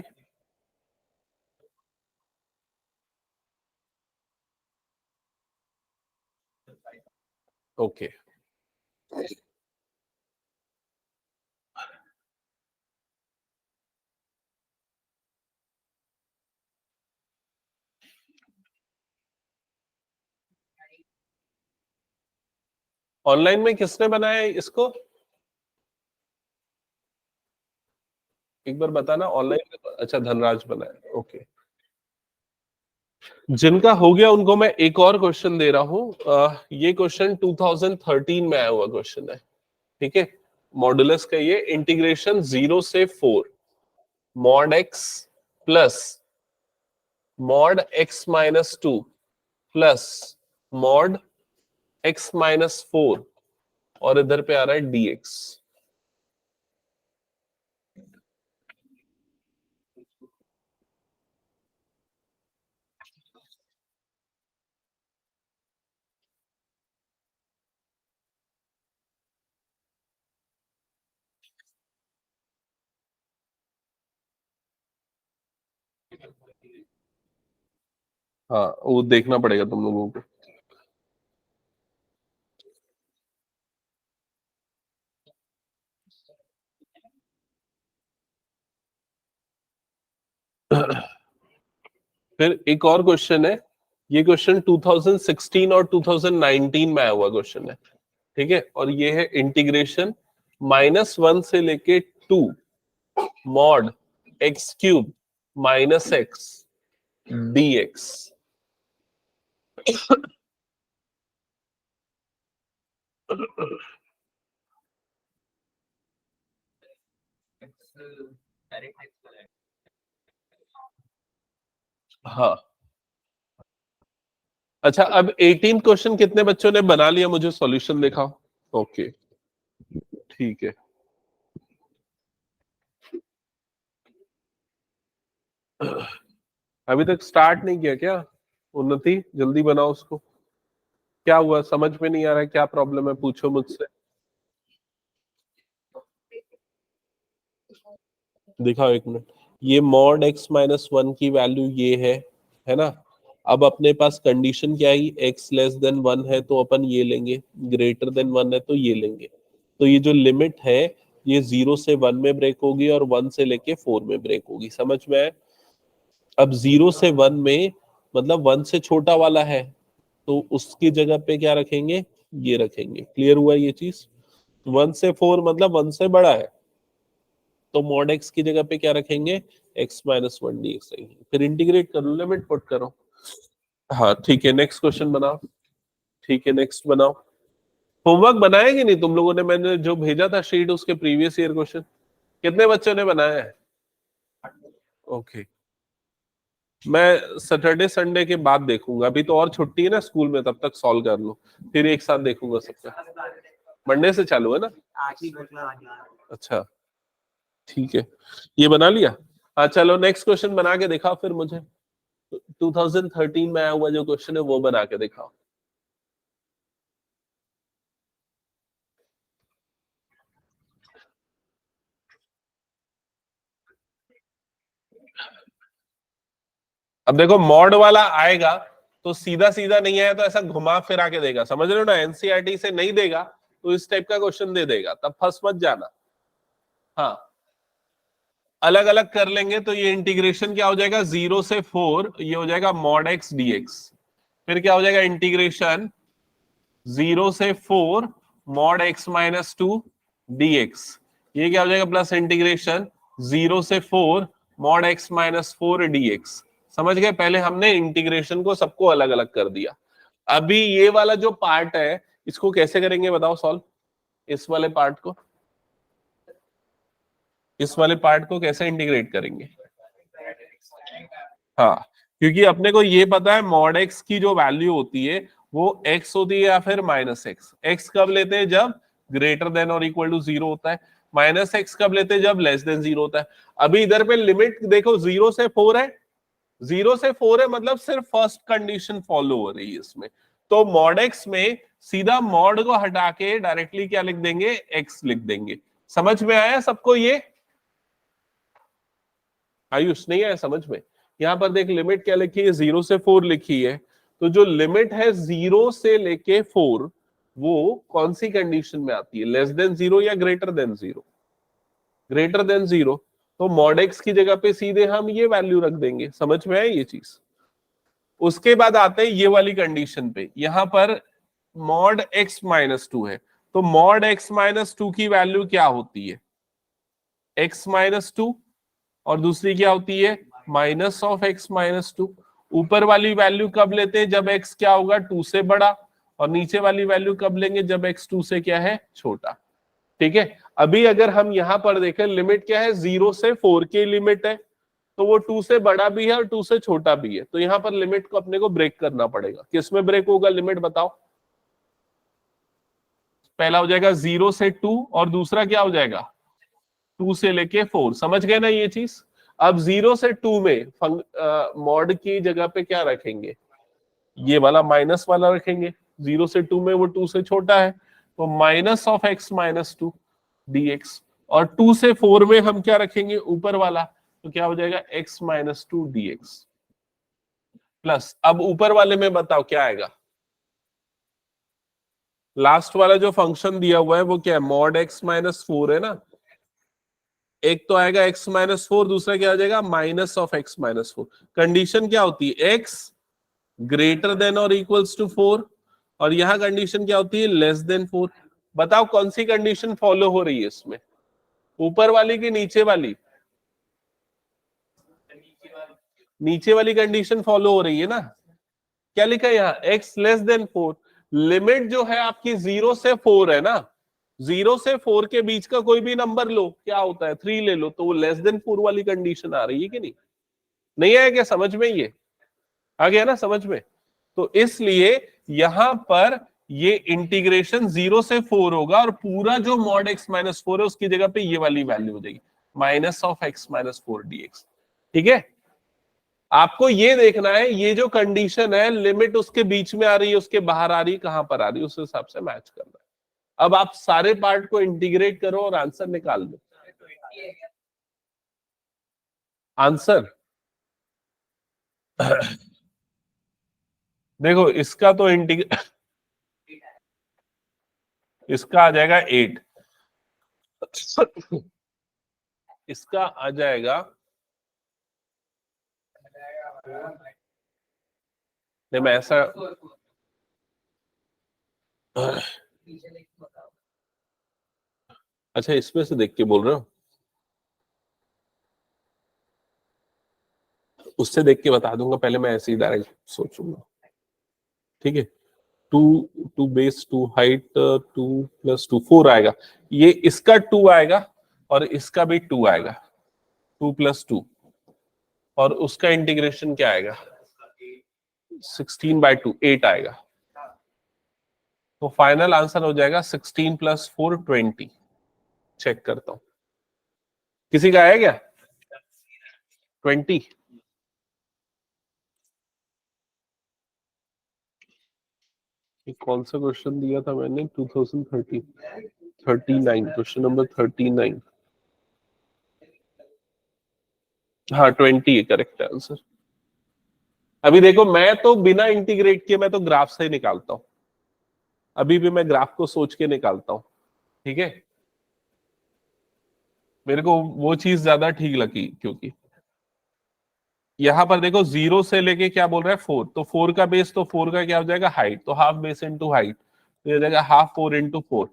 okay. Online में किसने बनाया है इसको, एक बार बताना। ऑनलाइन में अच्छा धनराज बनाया, ओके। जिनका हो गया उनको मैं एक और क्वेश्चन दे रहा हूं। ये क्वेश्चन 2013 में आया हुआ क्वेश्चन है, ठीक है। मॉडुलस का ये इंटीग्रेशन 0 से 4 mod x plus mod x minus 2 plus mod x minus 4 और इधर पे आ रहा है dx। हाँ वो देखना पड़ेगा तुम लोगों को। फिर एक और क्वेश्चन है, ये क्वेश्चन 2016 और 2019 में आया हुआ क्वेश्चन है, ठीक है। और ये है इंटीग्रेशन -1 से लेके 2 mod x cube minus x dx। हाँ अच्छा, अब 18 क्वेश्चन कितने बच्चों ने बना लिया, मुझे सॉल्यूशन दिखाओ। ओके ठीक है। अभी तक स्टार्ट नहीं किया क्या उन्नति? जल्दी बनाओ उसको। क्या हुआ, समझ में नहीं आ रहा है, क्या प्रॉब्लम है, पूछो मुझसे। दिखाओ एक मिनट। ये मॉड x माइनस 1 की वैल्यू ये है ना। अब अपने पास कंडीशन क्या है, x लेस देन 1 है तो अपन ये लेंगे, ग्रेटर देन 1 है तो ये लेंगे। तो ये जो लिमिट है ये 0 से 1 में ब्रेक होगी और 1 से लेके 4 में ब्रेक होगी, समझ में आया? अब 0 से 1 में मतलब 1 से छोटा वाला है तो उसकी जगह पे क्या रखेंगे, ये रखेंगे। क्लियर हुआ ये चीज? 1 से 4 मतलब 1 से बड़ा है तो मॉड x की जगह पे क्या रखेंगे, x माइनस 1 dx रखेंगे। फिर इंटीग्रेट करो, लिमिट पुट करो। हाँ ठीक है, नेक्स्ट क्वेश्चन बनाओ। ठीक है नेक्स्ट बनाओ। होमवर्क बनाया कि नहीं तुम लोगों ने? मैंने जो भेजा था शीट उसके प्रीवियस ईयर क्वेश्चन कितने बच्चों ने बनाया है? ओके, मैं सैटरडे संडे के बाद देखूंगा, अभी तो और छुट्टी है ना स्कूल में, तब तक सॉल्व कर लो, फिर एक साथ देखूंगा सबका। मंडे से चालू है ना? अच्छा ठीक है, ये बना लिया। हाँ चलो नेक्स्ट क्वेश्चन बना के दिखाओ फिर मुझे। 2013 में आया हुआ जो क्वेश्चन है वो बना के दिखाओ। अब देखो मॉड वाला आएगा तो सीधा सीधा नहीं आया तो ऐसा घुमा फिरा के देगा, समझ रहे हो ना। एनसीईआरटी से नहीं देगा तो इस टाइप का क्वेश्चन दे देगा, तब फंस मत जाना। हाँ, अलग अलग कर लेंगे तो ये इंटीग्रेशन क्या हो जाएगा, 0 से 4 ये हो जाएगा मॉड एक्स डीएक्स। फिर क्या हो जाएगा इंटीग्रेशन 0 से 4 मॉड एक्स माइनस 2 डीएक्स। ये क्या हो जाएगा प्लस इंटीग्रेशन 0 से 4 मॉड एक्स माइनस 4 डीएक्स। समझ गए, पहले हमने इंटीग्रेशन को सबको अलग अलग कर दिया। अभी ये वाला जो पार्ट है इसको कैसे करेंगे बताओ सॉल्व, इस वाले पार्ट को, इस वाले पार्ट को कैसे इंटीग्रेट करेंगे। हाँ, क्योंकि अपने को ये पता है मॉड एक्स की जो वैल्यू होती है वो एक्स होती है या फिर माइनस एक्स। एक्स कब लेते हैं, जब ग्रेटर देन और इक्वल टू 0 होता है। माइनस एक्स कब लेते हैं, जब लेस देन 0 होता है। अभी इधर पे लिमिट देखो 0 से 4 है, 0 से 4 है मतलब सिर्फ फर्स्ट कंडीशन फॉलो हो रही है इसमें। तो मॉड एक्स में सीधा मॉड को हटा के डायरेक्टली क्या लिख देंगे, एक्स लिख देंगे। समझ में आया सबको ये, आयुष नहीं आया समझ में। यहां पर देख लिमिट क्या लिखी है, 0 से 4 लिखी है। तो जो लिमिट है 0 से लेके 4 वो कौन सी कंडीशन में आती है, लेस देन 0 या ग्रेटर देन 0। Greater than 0। तो मॉड एक्स की जगह पे सीधे हम ये वैल्यू रख देंगे। समझ में आया ये चीज। उसके बाद आते हैं ये वाली कंडीशन पे, यहां पर मॉड एक्स माइनस 2 है। तो मॉड एक्स माइनस 2 की वैल्यू क्या होती है, एक्स माइनस 2, और दूसरी क्या होती है माइनस ऑफ एक्स माइनस 2। ऊपर वाली वैल्यू कब लेते हैं, जब एक्स क्या होगा 2 से बड़ा, और नीचे वाली वैल्यू कब लेंगे, जब एक्स 2 से क्या है छोटा। ठीक है, अभी अगर हम यहां पर देखें लिमिट क्या है, 0 से 4 की लिमिट है, तो वो 2 से बड़ा भी है और 2 से छोटा भी है। तो यहां पर लिमिट को अपने को ब्रेक करना पड़ेगा। किसमें ब्रेक होगा लिमिट बताओ। पहला हो जाएगा 0 से 2 और दूसरा क्या हो जाएगा 2 से लेके 4। समझ गए ना ये चीज। अब 0 से 2 में मॉड की जगह पे क्या रखेंगे, ये वाला माइनस वाला रखेंगे। 0 से 2 में वो 2 से छोटा है, तो minus of x minus 2 dx। और 2 से 4 में हम क्या रखेंगे ऊपर वाला, तो क्या हो जाएगा x माइनस 2 dx प्लस। अब ऊपर वाले में बताओ क्या आएगा, लास्ट वाला जो फंक्शन दिया हुआ है वो क्या है, मॉड x माइनस 4 है ना। एक तो आएगा x माइनस 4, दूसरा क्या आ जाएगा minus of x minus 4। Condition क्या होती है, x ग्रेटर देन और इक्वल्स टू 4, और यहां कंडीशन क्या होती है लेस देन 4। बताओ कौन सी कंडीशन फॉलो हो रही है इसमें, ऊपर वाली की नीचे वाली। नीचे वाली कंडीशन फॉलो हो रही है ना। क्या लिखा है यहाँ, x लेस देन 4। लिमिट जो है आपकी 0 से 4 है ना, 0 से 4 के बीच का कोई भी नंबर लो, क्या होता है 3 ले लो, तो वो लेस देन 4 वाली कंडीशन आ रही है कि नहीं। नहीं आया क्या समझ में, ये आ गया ना समझ में। तो इसलिए यहां पर ये इंटीग्रेशन 0 से 4 होगा और पूरा जो मॉड एक्स माइनस 4 है उसकी जगह पे ये वाली वैल्यू हो जाएगी minus of x minus 4 dx। ठीक है, आपको ये देखना है ये जो कंडीशन है लिमिट उसके बीच में आ रही है, उसके बाहर आ रही है, कहां पर आ रही है, उस हिसाब से मैच करना है। अब आप सारे पार्ट को इंटीग्रेट करो और आंसर निकाल दो। आंसर देखो इसका तो इसका आ जाएगा 8, इसका आ जाएगा, नहीं मैं ऐसा अच्छा इसमें से देख के बोल रहे हो, उससे देख के बता दूंगा, पहले मैं ऐसे ही डायरेक्ट सोचूंगा। ठीक है, 2 2 बेस 2 हाइट 2 प्लस 2 4 आएगा, ये इसका 2 आएगा और इसका भी 2 आएगा, 2 प्लस 2, और उसका इंटीग्रेशन क्या आएगा 16/2 8 आएगा। तो फाइनल आंसर हो जाएगा 16 प्लस 4 20। चेक करता हूं किसी का आया क्या 20। ये कौन सा क्वेश्चन दिया था मैंने? 2030 39, क्वेश्चन नंबर 39। हाँ 20 करेक्ट आंसर। अभी देखो मैं तो बिना इंटीग्रेट किए मैं तो ग्राफ से ही निकालता हूं, अभी भी मैं ग्राफ को सोच के निकालता हूं, ठीक है। मेरे को वो चीज ज्यादा ठीक लगी, क्योंकि यहां पर देखो जीरो से लेके क्या बोल रहा है 4, तो 4 का बेस, तो 4 का क्या हो जाएगा हाइट, तो हाफ बेस इंटू हाइट, तो ये हो जाएगा हाफ 4 इंटू 4,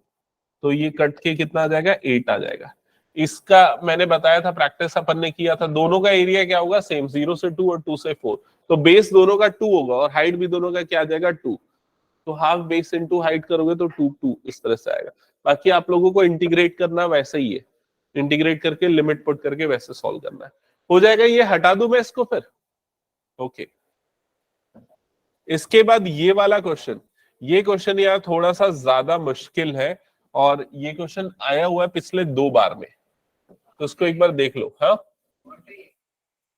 तो ये कट के कितना आ जाएगा 8 आ जाएगा। इसका मैंने बताया था, प्रैक्टिस अपन ने किया था, दोनों का एरिया क्या होगा सेम, 0 से 2 और 2 से 4, तो बेस दोनों का 2 होगा और हाइट भी दोनों का क्या आ जाएगा 2, तो हाफ बेस इंटू हाइट करोगे तो 2 2 इस तरह से आएगा। बाकी आप लोगों को इंटीग्रेट करना वैसे ही है, इंटीग्रेट करके लिमिट पुट करके वैसे सॉल्व करना है, हो जाएगा। ये हटा दूं मैं इसको फिर, ओके। इसके बाद ये वाला क्वेश्चन, ये क्वेश्चन यार थोड़ा सा ज्यादा मुश्किल है, और ये क्वेश्चन आया हुआ है पिछले 2 बार में, तो उसको एक बार देख लो। हाँ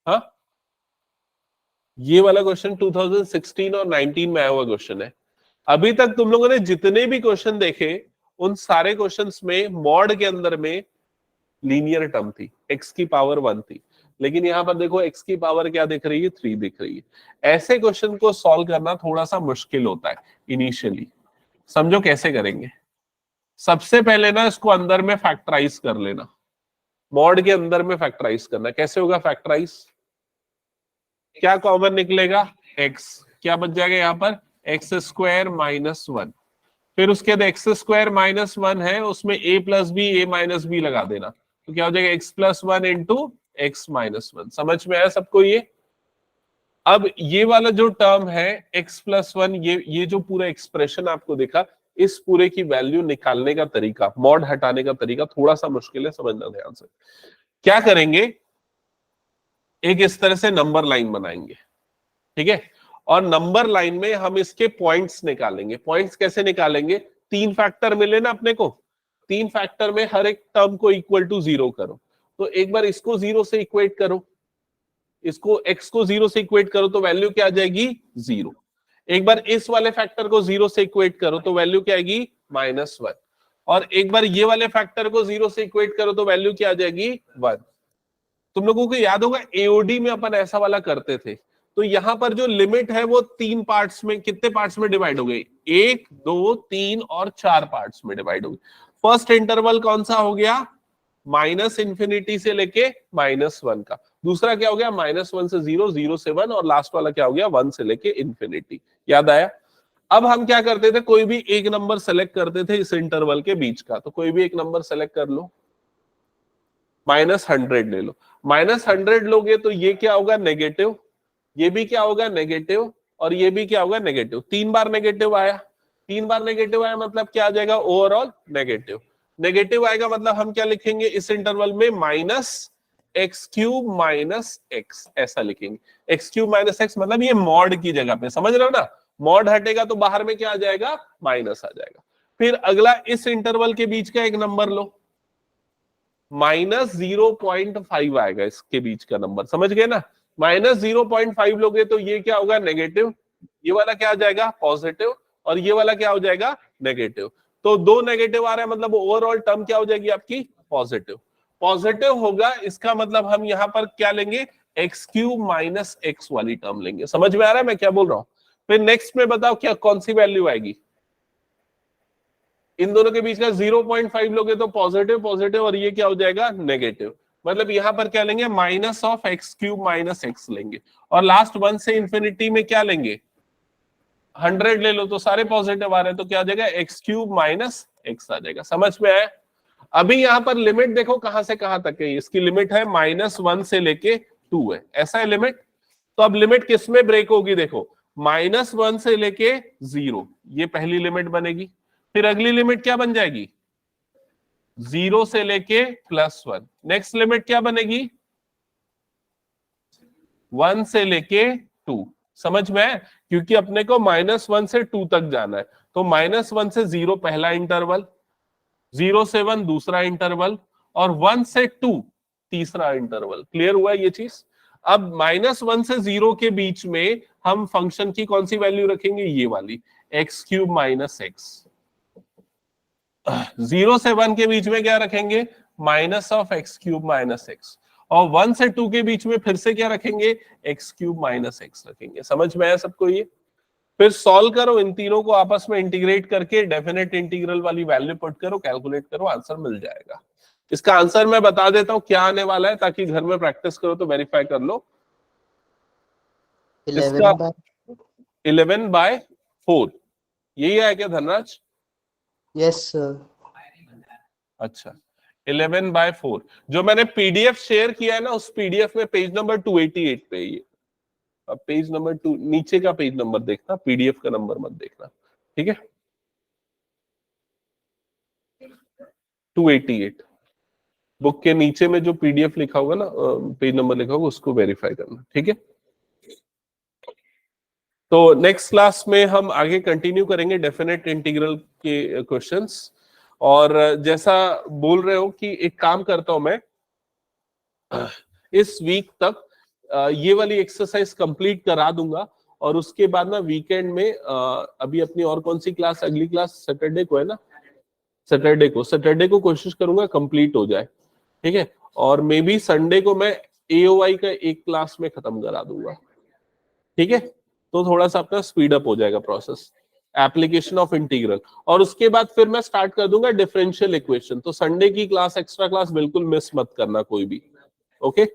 हाँ, ये वाला क्वेश्चन 2016 और 19 में आया हुआ क्वेश्चन है। अभी तक तुम लोगों ने जितने भी क्वेश्चन देखे, उन सारे क्वेश्चंस में मॉड के अंदर में लीनियर टर्म थी, x की पावर 1 थी, लेकिन यहां पर देखो x की पावर क्या दिख रही है, 3 दिख रही है। ऐसे क्वेश्चन को सॉल्व करना थोड़ा सा मुश्किल होता है इनिशियली। समझो कैसे करेंगे। सबसे पहले ना इसको अंदर में फैक्टराइज कर लेना, मॉड के अंदर में फैक्टराइज करना। कैसे होगा फैक्टराइज? क्या कॉमन निकलेगा, x, क्या बच जाएगा यहाँ पर एक्स स्क्वायर माइनस 1, फिर उसके बाद एक्स स्क्वायर माइनस 1 है, उसमें a plus B A minus B लगा देना, तो क्या हो जाएगा X plus 1 into X minus 1। समझ में आया सबको ये? अब ये वाला जो टर्म है x प्लस 1, ये जो पूरा एक्सप्रेशन आपको दिखा, इस पूरे की वैल्यू निकालने का तरीका, मॉड हटाने का तरीका थोड़ा सा मुश्किल है, समझना ध्यान से। क्या करेंगे, एक इस तरह से नंबर लाइन बनाएंगे, ठीक है, और नंबर लाइन में हम इसके पॉइंट्स निकालेंगे। पॉइंट्स कैसे निकालेंगे, 3 फैक्टर मिले ना अपने को, 3 फैक्टर में हर एक टर्म को इक्वल टू 0 करो, तो एक बार इसको 0 से इक्वेट करो, इसको x को 0 से इक्वेट करो तो वैल्यू क्या आ जाएगी 0। एक बार इस वाले फैक्टर को 0 से इक्वेट करो तो वैल्यू क्या आएगी -1, और एक बार ये वाले फैक्टर को 0 से इक्वेट करो तो वैल्यू क्या आ जाएगी 1। तुम लोगों को याद होगा एओडी में अपन ऐसा वाला करते थे, तो यहां पर जो लिमिट है वो 3 पार्ट्स में, कितने पार्ट्स में डिवाइड हो गई, 1 2 3 और 4 पार्ट्स में डिवाइड हो गई। फर्स्ट इंटरवल कौन सा हो गया, माइनस इंफिनिटी से लेके -1 का, दूसरा क्या हो गया -1 से 0, 0 से 1, और लास्ट वाला क्या हो गया 1 से लेके इंफिनिटी। याद आया? अब हम क्या करते थे, कोई भी एक नंबर सेलेक्ट करते थे इस इंटरवल के बीच का, तो कोई भी एक नंबर सेलेक्ट कर लो, -100 ले लो, -100 लोगे तो ये क्या होगा नेगेटिव, ये भी क्या होगा नेगेटिव, और ये भी क्या होगा नेगेटिव। 3 बार नेगेटिव आया, 3 बार नेगेटिव आया मतलब क्या आ जाएगा ओवरऑल नेगेटिव। नेगेटिव आएगा मतलब हम क्या लिखेंगे इस इंटरवल में -x³ माइनस x, ऐसा लिखेंगे। x³ माइनस x मतलब ये मॉड की जगह पे, समझ रहे हो ना, मॉड हटेगा तो बाहर में क्या आ जाएगा माइनस आ जाएगा। फिर अगला इस इंटरवल के बीच का एक नंबर लो, -0.5 आएगा इसके बीच का नंबर, समझ गए ना, -0.5 लोगे तो ये क्या होगा नेगेटिव, ये वाला क्या आ जाएगा पॉजिटिव, और ये वाला क्या हो जाएगा नेगेटिव। तो 2 नेगेटिव आ रहा है मतलब ओवरऑल टर्म क्या हो जाएगी आपकी पॉजिटिव। पॉजिटिव होगा इसका मतलब हम यहां पर क्या लेंगे x³ माइनस x वाली टर्म लेंगे। समझ में आ रहा है मैं क्या बोल रहा हूं? फिर नेक्स्ट में बताओ क्या कौन सी वैल्यू आएगी, इन दोनों के बीच का 0.5 लोगे तो पॉजिटिव पॉजिटिव, और ये क्या हो जाएगा नेगेटिव, मतलब यहां पर क्या लेंगे -(x³ माइनस x लेंगे, और लास्ट 1 से इंफिनिटी में क्या लेंगे 100 ले लो, तो सारे पॉजिटिव आ रहे हैं तो क्या आ जाएगा x³ माइनस x आ जाएगा। समझ में आया? अभी यहां पर लिमिट देखो कहां से कहां तक है, इसकी लिमिट है -1 से लेके 2 है, ऐसा है लिमिट। तो अब लिमिट किस में ब्रेक होगी, देखो -1 से लेके 0, ये पहली लिमिट बनेगी, फिर अगली लिमिट क्या बन जाएगी 0 से लेके +1, नेक्स्ट लिमिट क्या बनेगी 1 से लेके 2। समझ में है? क्योंकि अपने को -1 से 2 तक जाना है, तो -1 से 0 पहला इंटरवल, 0 से 1 दूसरा इंटरवल, और 1 से 2 तीसरा इंटरवल। क्लियर हुआ ये चीज? अब -1 से 0 के बीच में हम फंक्शन की कौन सी वैल्यू रखेंगे, ये वाली एक्स क्यूब माइनस एक्स। 0 से 1 के बीच में क्या रखेंगे, minus of x cube minus x, और 1 से 2 के बीच में फिर से क्या रखेंगे, एक्स क्यूब माइनस एक्स रखेंगे। समझ में आया सबको ये? फिर सॉल्व करो, इन तीनों को आपस में इंटीग्रेट करके डेफिनेट इंटीग्रल वाली वैल्यू पुट करो, कैलकुलेट करो, आंसर मिल जाएगा। इसका आंसर मैं बता देता हूं क्या आने वाला है, ताकि घर में प्रैक्टिस करो तो वेरीफाई कर लो। 11 by 11/4 यही है क्या धनराज? yes sir. अच्छा, 11/4 जो मैंने पीडीएफ शेयर किया है ना, उस पीडीएफ में पेज नंबर 288 पे ये। अब पेज नंबर 2 नीचे का पेज नंबर देखना, पीडीएफ का नंबर मत देखना, ठीक है? 288 बुक के नीचे में जो पीडीएफ लिखा होगा ना, पेज नंबर लिखा होगा, उसको वेरीफाई करना, ठीक है? तो नेक्स्ट क्लास में हम आगे कंटिन्यू करेंगे डेफिनेट इंटीग्रल के क्वेश्चंस। और जैसा बोल रहे हो कि एक काम करता हूं मैं, इस वीक तक ये वाली एक्सरसाइज कंप्लीट करा दूंगा, और उसके बाद ना वीकेंड में अभी अपनी और कौन सी क्लास, अगली क्लास सैटरडे को है ना, सैटरडे को कोशिश करूंगा कंप्लीट हो जाए, ठीक है? और मे बी संडे को मैं एओआई का एक क्लास में खत्म करा दूंगा, ठीक है? तो थोड़ा सा अपना स्पीड अप हो जाएगा प्रोसेस, एप्लीकेशन ऑफ इंटीग्रल, और उसके बाद फिर मैं स्टार्ट कर दूंगा डिफरेंशियल इक्वेशन। तो संडे की क्लास, एक्स्ट्रा क्लास बिल्कुल मिस मत करना कोई भी, ओके?